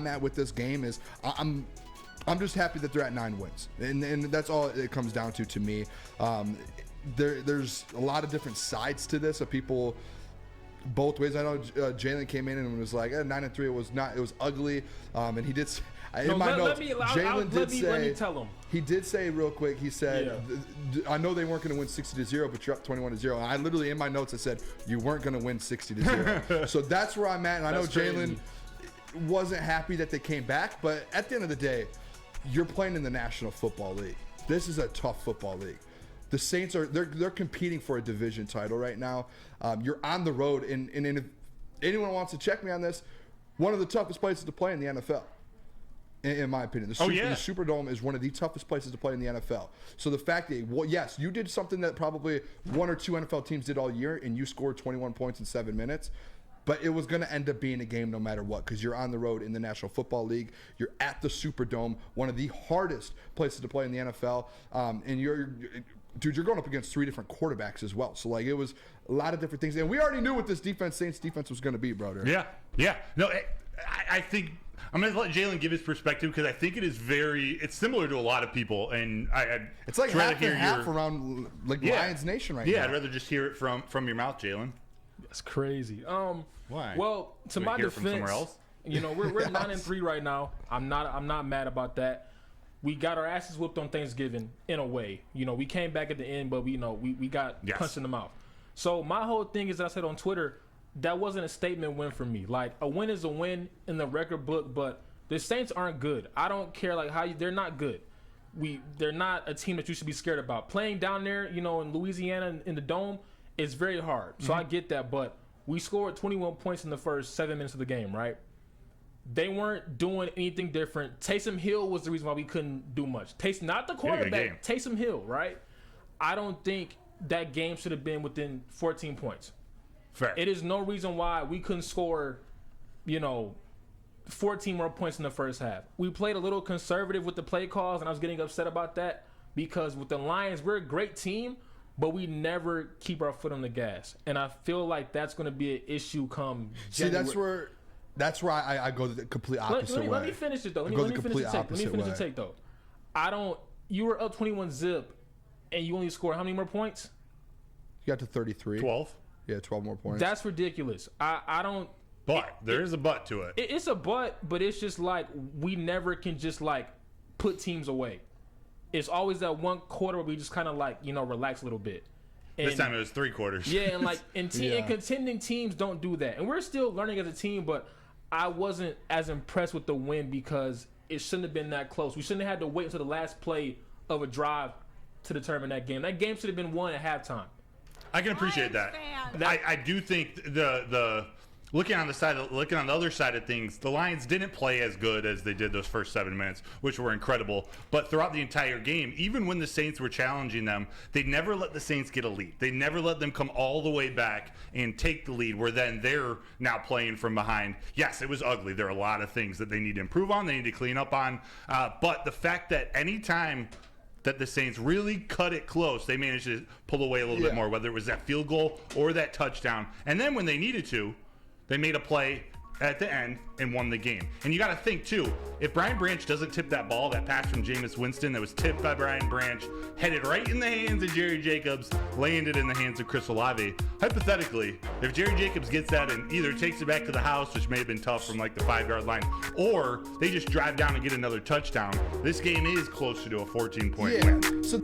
I'm at with this game is I'm just happy that they're at 9 wins, and that's all it comes down to me. There's a lot of different sides to this of people both ways. I know Jalen came in and was like 9-3. It was ugly, and he did. In my notes, Jalen did say. Let me tell him. He did say real quick. He said, "I know they weren't going to win 60-0, but you're up 21-0." And I literally in my notes I said you weren't going to win 60-0. So that's where I'm at. And I know Jalen wasn't happy that they came back, but at the end of the day, you're playing in the National Football League. This is a tough football league. The Saints they're competing for a division title right now. You're on the road, and if anyone wants to check me on this, one of the toughest places to play in the NFL. In my opinion, the Superdome is one of the toughest places to play in the NFL. So the fact that, yes, you did something that probably 1 or 2 NFL teams did all year, and you scored 21 points in 7 minutes, but it was going to end up being a game no matter what, because you're on the road in the National Football League. You're at the Superdome, one of the hardest places to play in the NFL, and you're going up against 3 different quarterbacks as well. So, like, it was a lot of different things. And we already knew what this Saints defense was going to be, brother. Yeah. No, I think I'm going to let Jalen give his perspective, because I think it's similar to a lot of people. And it's like half and half around Lions Nation right now. Yeah, I'd rather just hear it from your mouth, Jalen. That's crazy. Why? Well, to my defense, we're 9-3 right now. I'm not mad about that. We got our asses whooped on Thanksgiving in a way. We came back at the end, but we got punched in the mouth. So my whole thing is, that I said on Twitter, that wasn't a statement win for me. Like, a win is a win in the record book, but the Saints aren't good. I don't care they're not good. They're not a team that you should be scared about. Playing down there, in Louisiana in the Dome is very hard. So I get that, but we scored 21 points in the first 7 minutes of the game, right? They weren't doing anything different. Taysom Hill was the reason why we couldn't do much. Not the quarterback, Taysom Hill, right? I don't think that game should have been within 14 points. Fair. It is no reason why we couldn't score, 14 more points in the first half. We played a little conservative with the play calls, and I was getting upset about that, because with the Lions, we're a great team, but we never keep our foot on the gas. And I feel like that's going to be an issue come January. See, that's where I go the complete opposite way. Let me finish it, though. Let me finish the take, though. You were up 21-0, and you only scored how many more points? You got to 33. 12. Yeah, 12 more points. That's ridiculous. I don't. But there is a but to it. It's a but it's just like we never can just put teams away. It's always that one quarter where we just kind of relax a little bit. And this time it was 3 quarters. Yeah, and contending teams don't do that. And we're still learning as a team, but I wasn't as impressed with the win, because it shouldn't have been that close. We shouldn't have had to wait until the last play of a drive to determine that game. That game should have been won at halftime. I can appreciate that. I do think the looking on the other side of things, the Lions didn't play as good as they did those first 7 minutes, which were incredible. But throughout the entire game, even when the Saints were challenging them, they never let the Saints get a lead. They never let them come all the way back and take the lead, where then they're now playing from behind. Yes, it was ugly. There are a lot of things that they need to improve on, they need to clean up on. But the fact that anytime that the Saints really cut it close, they managed to pull away a little bit more, whether it was that field goal or that touchdown. And then when they needed to, they made a play at the end and won the game. And you got to think, too, if Brian Branch doesn't tip that ball, that pass from Jameis Winston that was tipped by Brian Branch, headed right in the hands of Jerry Jacobs, landed in the hands of Chris Olave. Hypothetically, if Jerry Jacobs gets that and either takes it back to the house, which may have been tough from the 5-yard line, or they just drive down and get another touchdown, this game is closer to a 14-point win. So